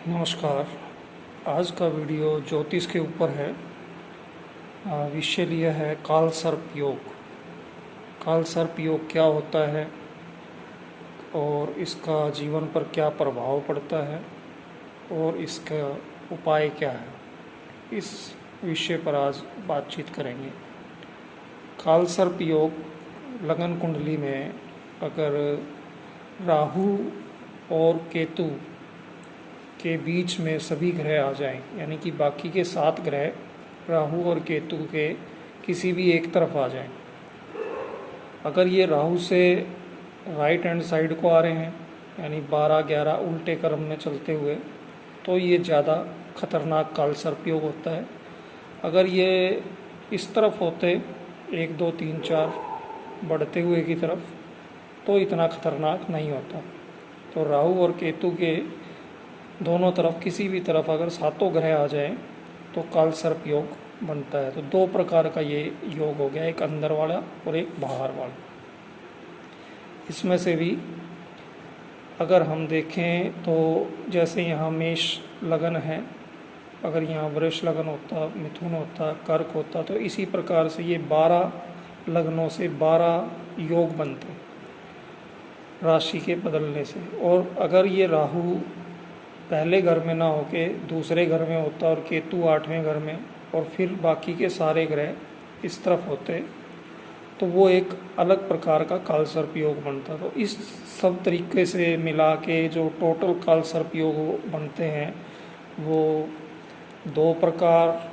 नमस्कार। आज का वीडियो ज्योतिष के ऊपर है। विषय लिया है काल सर्प योग। काल सर्प योग क्या होता है और इसका जीवन पर क्या प्रभाव पड़ता है और इसका उपाय क्या है, इस विषय पर आज बातचीत करेंगे। काल सर्प योग लगन कुंडली में अगर राहु और केतु के बीच में सभी ग्रह आ जाएं, यानी कि बाकी के 7 ग्रह राहु और केतु के किसी भी एक तरफ आ जाएं। अगर ये राहु से राइट हैंड साइड को आ रहे हैं, यानी 12-11 उल्टे क्रम में चलते हुए, तो ये ज़्यादा खतरनाक काल सर्प योग होता है। अगर ये इस तरफ होते 1 2 3 4 बढ़ते हुए की तरफ, तो इतना खतरनाक नहीं होता। तो राहु और केतु के दोनों तरफ, किसी भी तरफ अगर 7 ग्रह आ जाए तो काल सर्प योग बनता है। तो 2 प्रकार का ये योग हो गया, एक अंदर वाला और एक बाहर वाला। इसमें से भी अगर हम देखें तो जैसे यहाँ मेष लगन है, अगर यहाँ वृष लगन होता, मिथुन होता, कर्क होता, तो इसी प्रकार से ये 12 लगनों से 12 योग बनते राशि के बदलने से। और अगर ये राहु पहले घर में ना होके दूसरे घर में होता और केतु 8वें घर में और फिर बाकी के सारे ग्रह इस तरफ होते, तो वो एक अलग प्रकार का काल सर्प योग बनता। तो इस सब तरीके से मिला के जो टोटल काल सर्प योग बनते हैं वो 2 प्रकार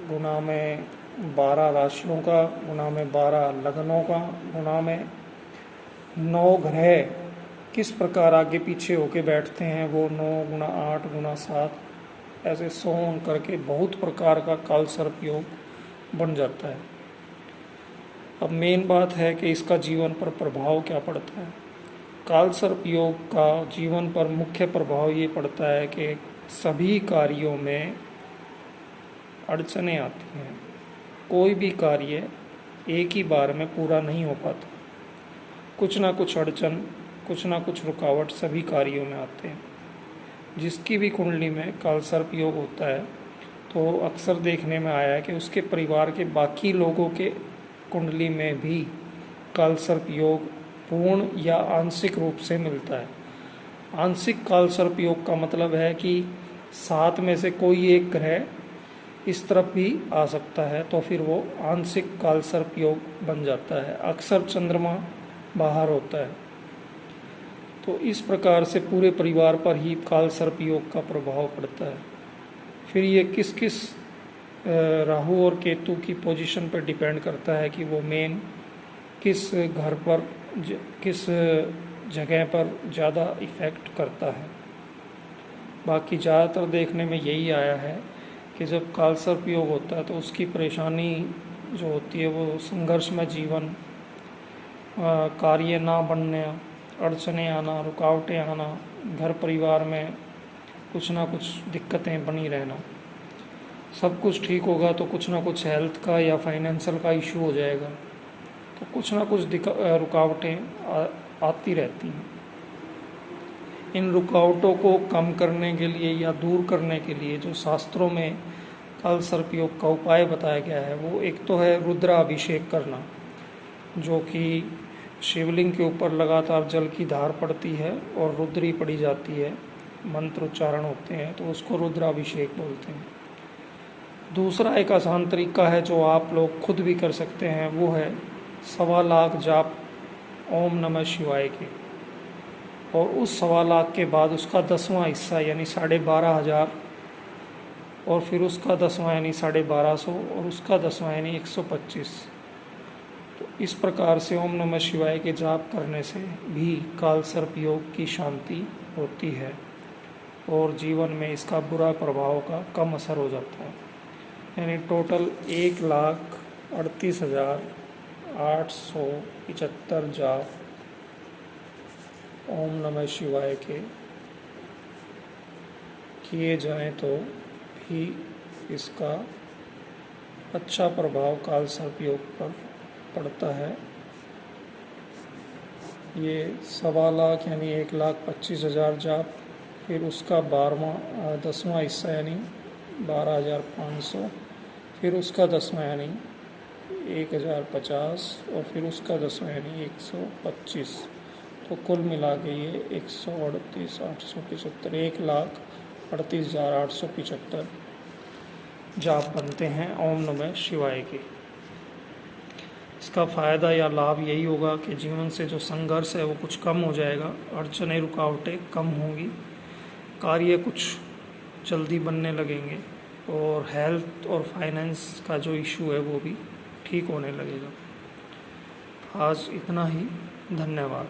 गुना में 12 राशियों का, गुना में 12 लगनों का, गुना में 9 ग्रह किस प्रकार आगे पीछे होके बैठते हैं, वो 9 गुना 8 गुना 7 ऐसे 100 करके बहुत प्रकार का काल सर्प योग बन जाता है। अब मेन बात है कि इसका जीवन पर प्रभाव क्या पड़ता है। काल सर्प योग का जीवन पर मुख्य प्रभाव ये पड़ता है कि सभी कार्यों में अड़चनें आती हैं। कोई भी कार्य एक ही बार में पूरा नहीं हो पाता, कुछ ना कुछ अड़चन, कुछ ना कुछ रुकावट सभी कार्यों में आते हैं। जिसकी भी कुंडली में काल सर्प योग होता है तो अक्सर देखने में आया है कि उसके परिवार के बाकी लोगों के कुंडली में भी काल सर्प योग पूर्ण या आंशिक रूप से मिलता है। आंशिक काल सर्प योग का मतलब है कि 7 में से कोई एक ग्रह इस तरफ भी आ सकता है, तो फिर वो आंशिक काल सर्प योग बन जाता है। अक्सर चंद्रमा बाहर होता है। तो इस प्रकार से पूरे परिवार पर ही काल सर्प योग का प्रभाव पड़ता है। फिर ये किस किस राहु और केतु की पोजीशन पर डिपेंड करता है कि वो मेन किस घर पर, किस जगह पर ज़्यादा इफ़ेक्ट करता है। बाकी ज़्यादातर देखने में यही आया है कि जब काल सर्प योग होता है तो उसकी परेशानी जो होती है वो संघर्षमय जीवन, कार्य ना बनने, अड़चनें आना, रुकावटें आना, घर परिवार में कुछ ना कुछ दिक्कतें बनी रहना। सब कुछ ठीक होगा तो कुछ ना कुछ हेल्थ का या फाइनेंशियल का इशू हो जाएगा, तो कुछ ना कुछ रुकावटें आती रहती हैं। इन रुकावटों को कम करने के लिए या दूर करने के लिए जो शास्त्रों में काल सर्प योग का उपाय बताया गया है, वो एक तो है रुद्राभिषेक करना, जो कि शिवलिंग के ऊपर लगातार जल की धार पड़ती है और रुद्री पड़ी जाती है, मंत्र उच्चारण होते हैं, तो उसको रुद्राभिषेक बोलते हैं। दूसरा एक आसान तरीका है जो आप लोग खुद भी कर सकते हैं, वो है 1.25 लाख जाप ओम नमः शिवाय के, और उस 1.25 लाख के बाद उसका 10वां हिस्सा यानी 12,500, और फिर उसका 10वां यानी 1250, और उसका 10वां यानी 125। तो इस प्रकार से ओम नमः शिवाय के जाप करने से भी काल सर्प योग की शांति होती है और जीवन में इसका बुरा प्रभाव का कम असर हो जाता है। यानी टोटल 1,38,875 जाप ओम नमः शिवाय के किए जाएं तो भी इसका अच्छा प्रभाव काल सर्प योग पर पड़ता है। ये 1.25 लाख यानी 1,25,000 जाप फिर उसका 10वां हिस्सा यानी 12,500, फिर उसका 10वां यानी 1,050 और फिर उसका 10वां यानी 125। तो कुल मिला के ये 138,875 1,38,875 जाप बनते हैं ओम नमः शिवाय के। इसका फ़ायदा या लाभ यही होगा कि जीवन से जो संघर्ष है वो कुछ कम हो जाएगा, अड़चनें रुकावटें कम होंगी, कार्य कुछ जल्दी बनने लगेंगे और हेल्थ और फाइनेंस का जो इशू है वो भी ठीक होने लगेगा। आज इतना ही, धन्यवाद।